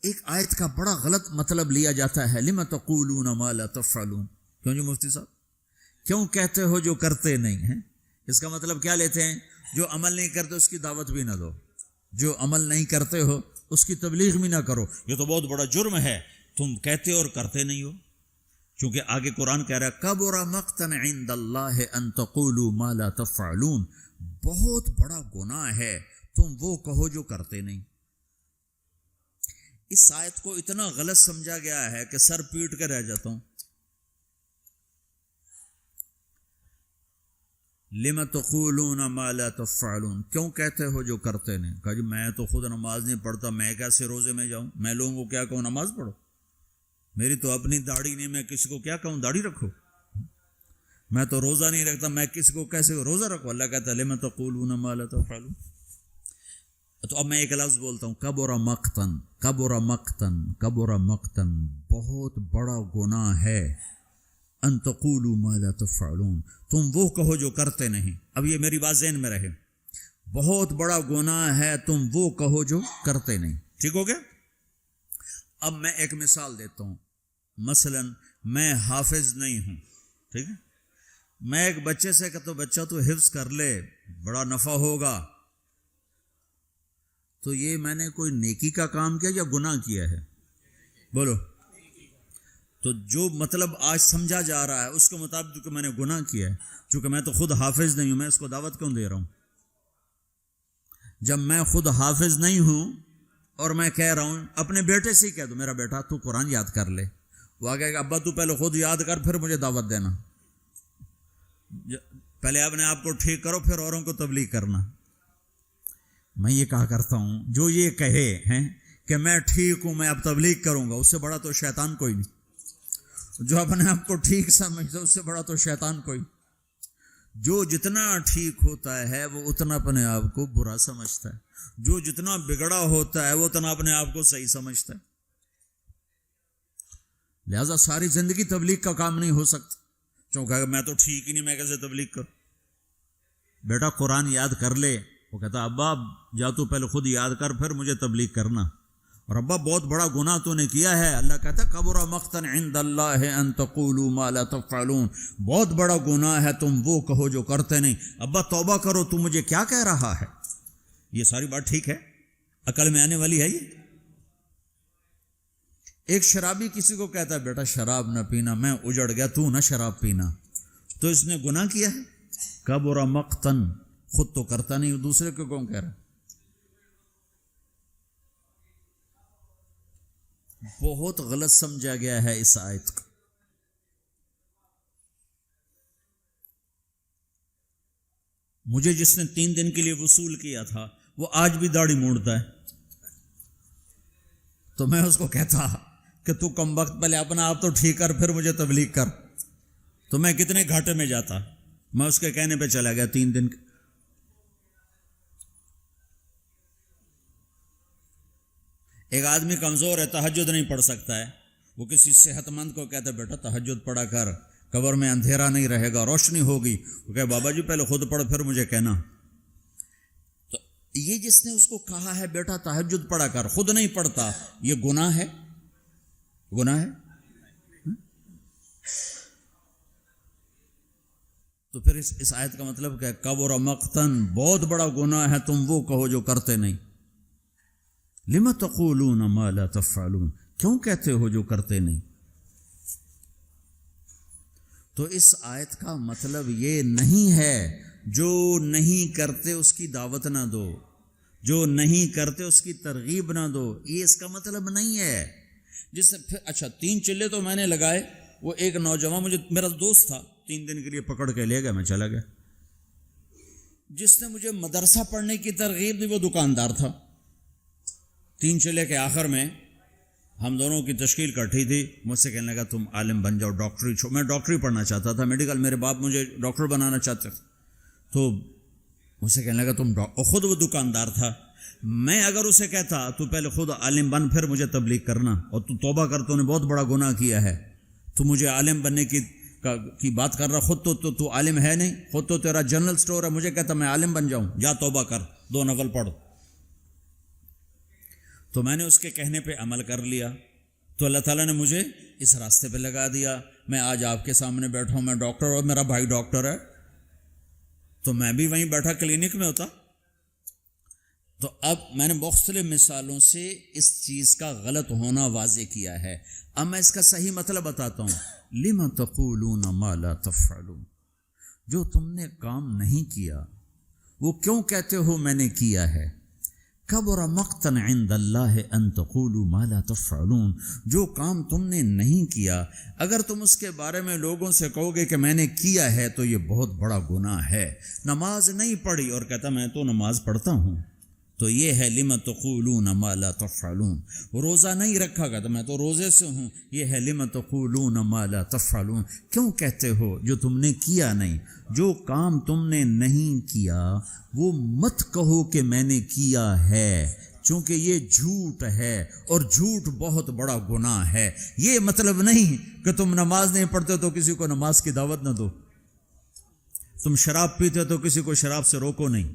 ایک آیت کا بڑا غلط مطلب لیا جاتا ہے، لم تقولون ما لا تفعلون. کیوں جی مفتی صاحب؟ کیوں کہتے ہو جو کرتے نہیں ہیں؟ اس کا مطلب کیا لیتے ہیں؟ جو عمل نہیں کرتے اس کی دعوت بھی نہ دو، جو عمل نہیں کرتے ہو اس کی تبلیغ بھی نہ کرو. یہ تو بہت بڑا جرم ہے، تم کہتے اور کرتے نہیں ہو. چونکہ آگے قرآن کہہ رہا ہے کبر مقتا عند اللہ ان تقولوا ما لا تفعلون، بہت بڑا گناہ ہے تم وہ کہو جو کرتے نہیں. اس آیت کو اتنا غلط سمجھا گیا ہے کہ سر پیٹ کے رہ جاتا ہوں. لم تقولون ما لا تفعلون، کیوں کہتے ہو جو کرتے نہیں؟ کہا جی میں تو خود نماز نہیں پڑھتا، میں کیسے روزے میں جاؤں؟ میں لوگوں کو کیا کہوں نماز پڑھو؟ میری تو اپنی داڑھی نہیں، میں کسی کو کیا کہوں داڑھی رکھو؟ میں تو روزہ نہیں رکھتا، میں کسی کو کیسے روزہ رکھوں؟ اللہ کہتا ہے لم تقولون ما لا تفعلون. تو اب میں ایک لفظ بولتا ہوں، کبر مقتن، کبر مقتن، کبر مقتن، بہت بڑا گناہ ہے، ان تقولوا ما لا تفعلون، تم وہ کہو جو کرتے نہیں. اب یہ میری بات ذہن میں رہے، بہت بڑا گناہ ہے تم وہ کہو جو کرتے نہیں. ٹھیک ہو گیا؟ اب میں ایک مثال دیتا ہوں. مثلا میں حافظ نہیں ہوں، ٹھیک ہے؟ میں ایک بچے سے کہتا ہوں بچہ تو حفظ کر لے، بڑا نفع ہوگا. تو یہ میں نے کوئی نیکی کا کام کیا یا گناہ کیا ہے؟ بولو. تو جو مطلب آج سمجھا جا رہا ہے اس کے مطابق کہ میں نے گناہ کیا ہے. چونکہ میں تو خود حافظ نہیں ہوں، میں اس کو دعوت کیوں دے رہا ہوں؟ جب میں خود حافظ نہیں ہوں اور میں کہہ رہا ہوں، اپنے بیٹے سے ہی کہہ دو میرا بیٹا تو قرآن یاد کر لے، وہ آگے کہ ابا تو پہلے خود یاد کر پھر مجھے دعوت دینا. پہلے اپنے آپ کو ٹھیک کرو پھر اوروں کو تبلیغ کرنا. میں یہ کہا کرتا ہوں جو یہ کہے ہیں کہ میں ٹھیک ہوں میں اب تبلیغ کروں گا، اس سے بڑا تو شیطان کوئی نہیں. جو اپنے آپ کو ٹھیک سمجھتا اس سے بڑا تو شیطان کوئی. جو جتنا ٹھیک ہوتا ہے وہ اتنا اپنے آپ کو برا سمجھتا ہے، جو جتنا بگڑا ہوتا ہے وہ اتنا اپنے آپ کو صحیح سمجھتا ہے. لہذا ساری زندگی تبلیغ کا کام نہیں ہو سکتا. چونکہ میں تو ٹھیک ہی نہیں، میں کیسے تبلیغ کروں؟ بیٹا قرآن یاد کر لے. وہ کہتا ابا جا تو پہلے خود یاد کر پھر مجھے تبلیغ کرنا. اور ابا بہت بڑا گناہ تو نے کیا ہے. اللہ کہتا ہے کبر مقتا عند اللہ ان تقولوا ما لا تفعلون، بہت بڑا گناہ ہے تم وہ کہو جو کرتے نہیں. ابا توبہ کرو، تو مجھے کیا کہہ رہا ہے؟ یہ ساری بات ٹھیک ہے، عقل میں آنے والی ہے یہ؟ ایک شرابی کسی کو کہتا ہے بیٹا شراب نہ پینا، میں اجڑ گیا تو نہ شراب پینا، تو اس نے گناہ کیا ہے؟ کبر مقتن، خود تو کرتا نہیں، دوسرے کو کون کہہ رہا؟ بہت غلط سمجھا گیا ہے اس آیت کو. مجھے جس نے 3 دن کے لیے وصول کیا تھا وہ آج بھی داڑھی مونڈتا ہے، تو میں اس کو کہتا کہ تو کم وقت پہلے اپنا آپ تو ٹھیک کر پھر مجھے تبلیغ کر، تو میں کتنے گھاٹے میں جاتا. میں اس کے کہنے پہ چلا گیا 3 دن. ایک آدمی کمزور ہے، تہجد نہیں پڑھ سکتا ہے، وہ کسی صحت مند کو کہتا ہے بیٹا تہجد پڑھا کر، قبر میں اندھیرا نہیں رہے گا، روشنی ہوگی. وہ کہے بابا جی پہلے خود پڑھ پھر مجھے کہنا. تو یہ جس نے اس کو کہا ہے بیٹا تہجد پڑھا کر، خود نہیں پڑھتا، یہ گناہ ہے؟ گناہ ہے؟ تو پھر اس آیت کا مطلب کیا ہے؟ کبر مقتن، بہت بڑا گناہ ہے تم وہ کہو جو کرتے نہیں. لم تقولون ما لا تفعلون، کیوں کہتے ہو جو کرتے نہیں؟ تو اس آیت کا مطلب یہ نہیں ہے جو نہیں کرتے اس کی دعوت نہ دو، جو نہیں کرتے اس کی ترغیب نہ دو، یہ اس کا مطلب نہیں ہے. جس سے پھر اچھا 3 چلے تو میں نے لگائے، وہ ایک نوجوان مجھے میرا دوست تھا 3 دن کے لیے پکڑ کے لے گیا، میں چلا گیا. جس نے مجھے مدرسہ پڑھنے کی ترغیب دی وہ دکاندار تھا. 3 چلے کے آخر میں ہم دونوں کی تشکیل کٹھی تھی، مجھ سے کہنے لگا تم عالم بن جاؤ، ڈاکٹری میں ڈاکٹری پڑھنا چاہتا تھا، میڈیکل، میرے باپ مجھے ڈاکٹر بنانا چاہتے تھے. تو مجھ سے کہنے لگا خود وہ دکاندار تھا. میں اگر اسے کہتا تو پہلے خود عالم بن پھر مجھے تبلیغ کرنا، اور تو توبہ کر، تو نے بہت بڑا گناہ کیا ہے، تو مجھے عالم بننے کی بات کر رہا، خود تو عالم ہے نہیں، خود تو تیرا جنرل سٹور ہے، مجھے کہتا میں عالم بن جاؤں، جا توبہ کر 2 نفل پڑھ. تو میں نے اس کے کہنے پہ عمل کر لیا، تو اللہ تعالیٰ نے مجھے اس راستے پہ لگا دیا. میں آج آپ کے سامنے بیٹھا ہوں، میں ڈاکٹر اور میرا بھائی ڈاکٹر ہے، تو میں بھی وہیں بیٹھا کلینک میں ہوتا. تو اب میں نے مختلف مثالوں سے اس چیز کا غلط ہونا واضح کیا ہے. اب میں اس کا صحیح مطلب بتاتا ہوں. لِمَ تَقُولُونَ مَا لَا تَفْعَلُونَ، جو تم نے کام نہیں کیا وہ کیوں کہتے ہو میں نے کیا ہے. کبر مقتا عند اللہ ان تقولوا ما لا تفعلون، جو کام تم نے نہیں کیا اگر تم اس کے بارے میں لوگوں سے کہو گے کہ میں نے کیا ہے تو یہ بہت بڑا گناہ ہے. نماز نہیں پڑھی اور کہتا میں تو نماز پڑھتا ہوں، تو یہ ہے لِمَ تَقُولُونَ مَا لَا تَفْعَلُونَ. روزہ نہیں رکھا گا تو میں تو روزے سے ہوں، یہ ہے لِمَ تَقُولُونَ مَا لَا تَفْعَلُونَ. کیوں کہتے ہو جو تم نے کیا نہیں؟ جو کام تم نے نہیں کیا وہ مت کہو کہ میں نے کیا ہے، چونکہ یہ جھوٹ ہے اور جھوٹ بہت بڑا گناہ ہے. یہ مطلب نہیں کہ تم نماز نہیں پڑھتے تو کسی کو نماز کی دعوت نہ دو، تم شراب پیتے تو کسی کو شراب سے روکو نہیں،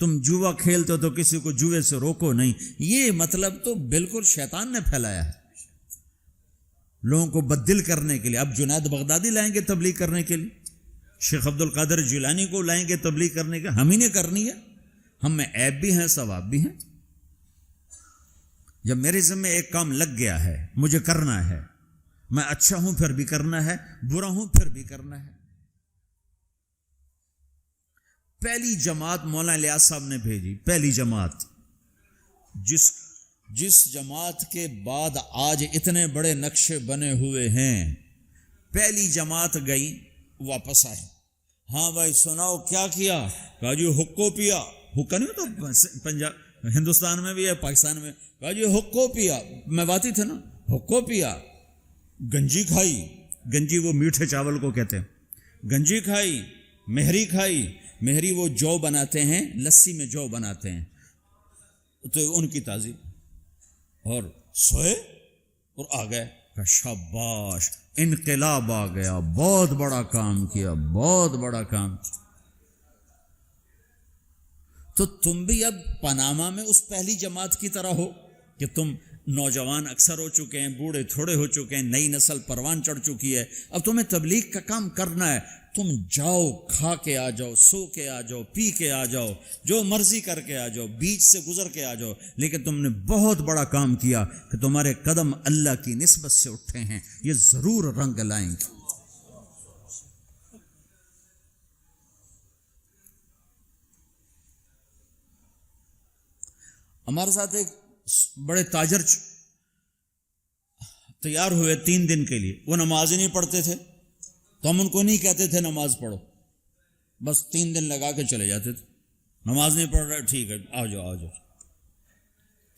تم جوا کھیلتے ہو تو کسی کو جوے سے روکو نہیں. یہ مطلب تو بالکل شیطان نے پھیلایا ہے لوگوں کو بددل کرنے کے لیے. اب جنید بغدادی لائیں گے تبلیغ کرنے کے لیے، شیخ عبد القادر جیلانی کو لائیں گے تبلیغ کرنے کے، ہم ہی نے کرنی ہے. ہم میں عیب بھی ہیں ثواب بھی ہیں. جب میرے ذمہ ایک کام لگ گیا ہے مجھے کرنا ہے، میں اچھا ہوں پھر بھی کرنا ہے، برا ہوں پھر بھی کرنا ہے. پہلی جماعت مولانا الیاس صاحب نے بھیجی، پہلی جماعت، جس جماعت کے بعد آج اتنے بڑے نقشے بنے ہوئے ہیں. پہلی جماعت گئی واپس آئی، ہاں بھائی سناؤ کیا کیا؟ کہا جی حکو پیا. حکا نہیں تو پنجاب ہندوستان میں بھی ہے، پاکستان میں. کہا جی حکو پیا، میں باتی تھے نا، حکو پیا. گنجی کھائی، گنجی وہ میٹھے چاول کو کہتے ہیں، گنجی کھائی، مہری کھائی. مہری وہ جو بناتے ہیں، لسی میں جو بناتے ہیں تو ان کی تعظیم، اور سوئے اور آ گئے. شاباش، انقلاب آ گیا، بہت بڑا کام کیا، بہت بڑا کام. تو تم بھی اب پاناما میں اس پہلی جماعت کی طرح ہو کہ تم نوجوان اکثر ہو چکے ہیں، بوڑھے تھوڑے ہو چکے ہیں، نئی نسل پروان چڑھ چکی ہے، اب تمہیں تبلیغ کا کام کرنا ہے. تم جاؤ، کھا کے آ جاؤ، سو کے آ جاؤ، پی کے آ جاؤ، جو مرضی کر کے آ جاؤ، بیچ سے گزر کے آ جاؤ، لیکن تم نے بہت بڑا کام کیا کہ تمہارے قدم اللہ کی نسبت سے اٹھے ہیں، یہ ضرور رنگ لائیں گے. ہمارے ساتھ ایک بڑے تاجر تیار ہوئے 3 دن کے لیے، وہ نماز ہی نہیں پڑھتے تھے، تو ہم ان کو نہیں کہتے تھے نماز پڑھو، بس 3 دن لگا کے چلے جاتے تھے. نماز نہیں پڑھ رہے، ٹھیک ہے آ جاؤ آ جاؤ.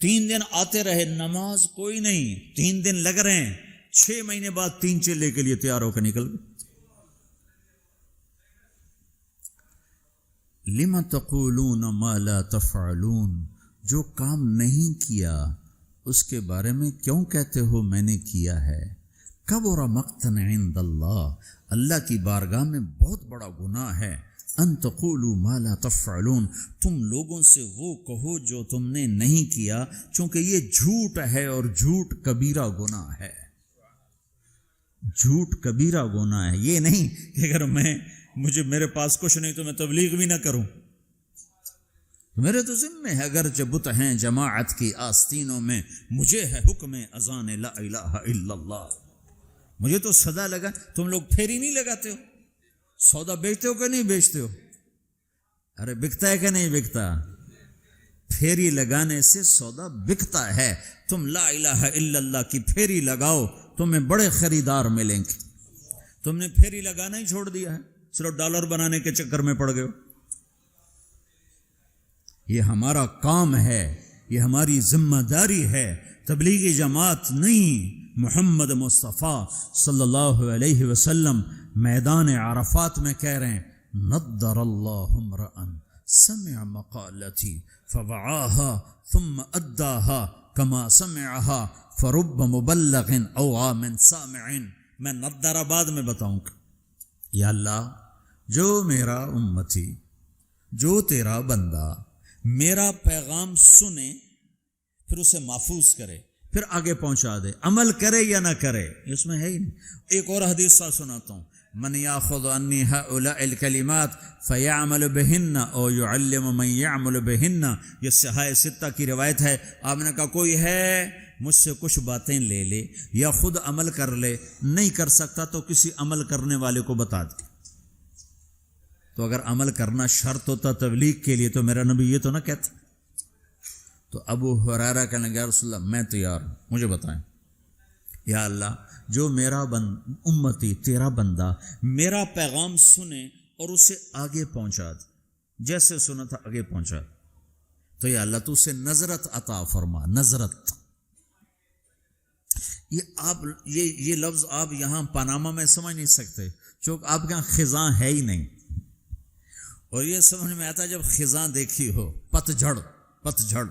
3 دن آتے رہے، نماز کوئی نہیں. 3 دن لگ رہے ہیں، 6 مہینے بعد 3 چلے کے لیے تیار ہو کر نکل گئے. لِمَ تَقُولُونَ مَا لَا تَفْعَلُونَ، جو کام نہیں کیا اس کے بارے میں کیوں کہتے ہو میں نے کیا ہے. کبر مقتا عند اللہ، اللہ کی بارگاہ میں بہت بڑا گناہ ہے. ان تقولوا ما لا تفعلون، تم لوگوں سے وہ کہو جو تم نے نہیں کیا، چونکہ یہ جھوٹ ہے اور جھوٹ کبیرہ گناہ ہے. جھوٹ کبیرہ گناہ ہے. یہ نہیں کہ اگر میرے پاس کچھ نہیں تو میں تبلیغ بھی نہ کروں. میرے تو ذمہ ہے، اگرچہ بت ہیں جماعت کی آستینوں میں، مجھے ہے حکم اذان لا الہ الا اللہ. مجھے تو صدا لگا. تم لوگ پھیری نہیں لگاتے ہو؟ سودا بیچتے ہو کہ نہیں بیچتے ہو؟ ارے بکتا ہے کہ نہیں بکتا؟ پھیری لگانے سے سودا بکتا ہے. تم لا الہ الا اللہ کی پھیری لگاؤ، تمہیں بڑے خریدار ملیں گے. تم نے پھیری لگانا ہی چھوڑ دیا ہے، صرف ڈالر بنانے کے چکر میں پڑ گئے ہو. یہ ہمارا کام ہے، یہ ہماری ذمہ داری ہے. تبلیغی جماعت نہیں. محمد مصطفیٰ صلی اللہ علیہ وسلم میدان عرفات میں کہہ رہے ہیں، نضر اللہ امرأ سمع مقالتی فوعاها ثم اداها كما سمعها فرب مبلغ اوعى من سامع. میں نضر بعد میں بتاؤں گا. یا اللہ، جو میرا امتی، جو تیرا بندہ میرا پیغام سنے پھر اسے محفوظ کرے، پھر آگے پہنچا دے، عمل کرے یا نہ کرے، اس میں ہے ہی نہیں۔ ایک اور حدیث سناتا ہوں، من یاخذ عنی هؤلاء الکلمات فیعمل بہن او یعلم من یعمل بہن، یہ صحاح ستہ کی روایت ہے۔ آپ نے کہا کوئی ہے مجھ سے کچھ باتیں لے لے یا خود عمل کر لے، نہیں کر سکتا تو کسی عمل کرنے والے کو بتا دے۔ تو اگر عمل کرنا شرط ہوتا تبلیغ کے لیے تو میرا نبی یہ تو نہ کہتا۔ تو ابو ہریرہ کہنے لگا یا رسول اللہ میں تیار ہوں، مجھے بتائیں یا اللہ، جو میرا امتی تیرا بندہ میرا پیغام سنے اور اسے آگے پہنچا دے، جیسے سنا تھا آگے پہنچا دے، تو یا اللہ تو اسے نظرت عطا فرما۔ نظرت، یہ لفظ آپ یہاں پاناما میں سمجھ نہیں سکتے، چونکہ آپ کے یہاں خزاں ہے ہی نہیں، اور یہ سمجھ میں آتا جب خزاں دیکھی ہو، پتجھڑ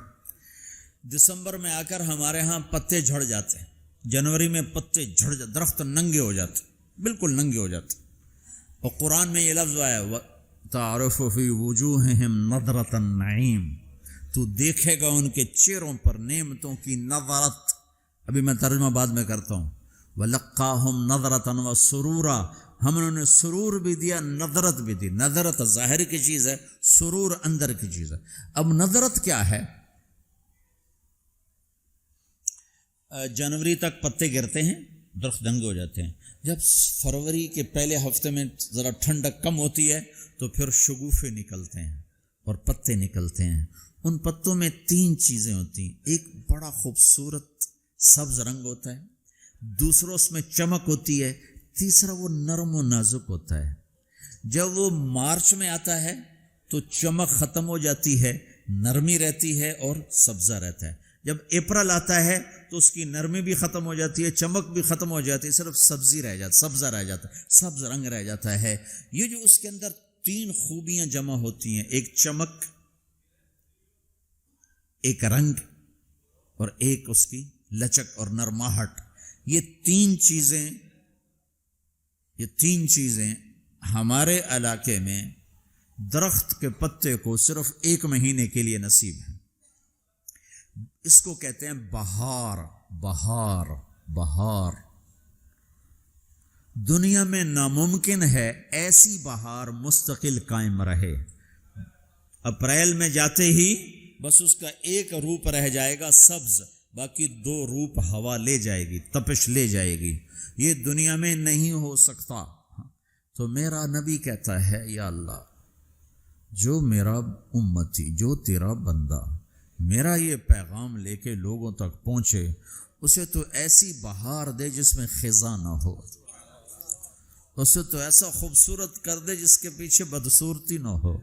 دسمبر میں آ کر ہمارے ہاں پتے جھڑ جاتے ہیں، جنوری میں پتے جھڑ جاتے، درخت ننگے ہو جاتے، بالکل ننگے ہو جاتے، اور قرآن میں یہ لفظ آیا تعرف فی وجوہہم نظرۃ النعیم، تو دیکھے گا ان کے چہروں پر نعمتوں کی نظرت۔ ابھی میں ترجمہ بعد میں کرتا ہوں، وَلَقَّاهُمْ نَظْرَةً وَسُرُورًا، ہم انہوں نے سرور بھی دیا، نظرت بھی دی۔ نظرت ظاہر کی چیز ہے، سرور اندر کی چیز ہے۔ اب نظرت کیا ہے؟ جنوری تک پتے گرتے ہیں، درخت ننگے ہو جاتے ہیں، جب فروری کے پہلے ہفتے میں ذرا ٹھنڈک کم ہوتی ہے تو پھر شگوفے نکلتے ہیں اور پتے نکلتے ہیں۔ ان پتوں میں 3 چیزیں ہوتی ہیں، ایک بڑا خوبصورت سبز رنگ ہوتا ہے، دوسرا اس میں چمک ہوتی ہے، تیسرا وہ نرم و نازک ہوتا ہے۔ جب وہ مارچ میں آتا ہے تو چمک ختم ہو جاتی ہے، نرمی رہتی ہے اور سبزہ رہتا ہے۔ جب اپریل آتا ہے تو اس کی نرمی بھی ختم ہو جاتی ہے، چمک بھی ختم ہو جاتی ہے، صرف سبزہ رہ جاتا ہے، سبز رنگ رہ جاتا ہے۔ یہ جو اس کے اندر 3 خوبیاں جمع ہوتی ہیں، ایک چمک، ایک رنگ اور ایک اس کی لچک اور نرماہٹ، یہ تین چیزیں ہمارے علاقے میں درخت کے پتے کو صرف 1 مہینے کے لیے نصیب ہیں۔ اس کو کہتے ہیں بہار۔ دنیا میں ناممکن ہے ایسی بہار مستقل قائم رہے۔ اپریل میں جاتے ہی بس اس کا ایک روپ رہ جائے گا سبز، باقی 2 روپ ہوا لے جائے گی، تپش لے جائے گی۔ یہ دنیا میں نہیں ہو سکتا۔ تو میرا نبی کہتا ہے یا اللہ، جو میرا امتی، جو تیرا بندہ میرا یہ پیغام لے کے لوگوں تک پہنچے، اسے تو ایسی بہار دے جس میں خزاں نہ ہو، اسے تو ایسا خوبصورت کر دے جس کے پیچھے بدصورتی نہ ہو،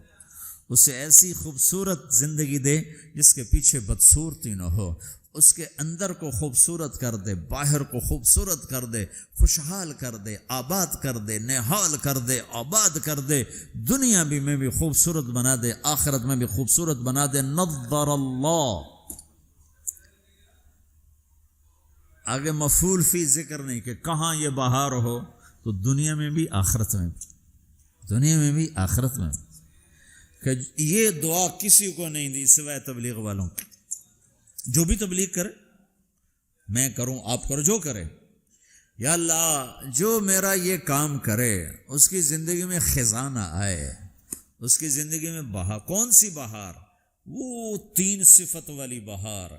اسے ایسی خوبصورت زندگی دے جس کے پیچھے بدصورتی نہ ہو، اس کے اندر کو خوبصورت کر دے، باہر کو خوبصورت کر دے، خوشحال کر دے، آباد کر دے، نہال کر دے، آباد کر دے، دنیا بھی میں بھی خوبصورت بنا دے، آخرت میں بھی خوبصورت بنا دے۔ نظر اللہ، آگے مفعول فی ذکر نہیں کہ کہاں یہ بہار ہو، تو دنیا میں بھی آخرت میں بھی، دنیا میں بھی آخرت میں بھی۔ کہ یہ دعا کسی کو نہیں دی سوائے تبلیغ والوں کی۔ جو بھی تبلیغ کرے، میں کروں، آپ کرو، جو کرے، یا اللہ جو میرا یہ کام کرے اس کی زندگی میں خزاں نہ آئے، اس کی زندگی میں بہار۔ کون سی بہار؟ وہ 3 صفت والی بہار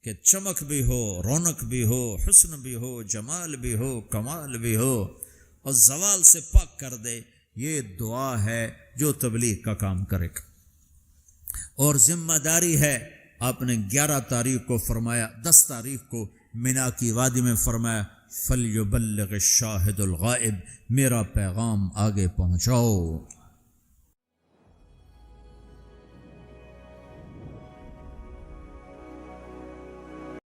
کہ چمک بھی ہو، رونق بھی ہو، حسن بھی ہو، جمال بھی ہو، کمال بھی ہو، اور زوال سے پاک کر دے۔ یہ دعا ہے جو تبلیغ کا کام کرے گا۔ اور ذمہ داری ہے، آپ نے 11 تاریخ کو فرمایا، 10 تاریخ کو مینا کی وادی میں فرمایا فَلْيُبَلِّغِ الشَّاهِدُ الْغَائِبِ، میرا پیغام آگے پہنچاؤ۔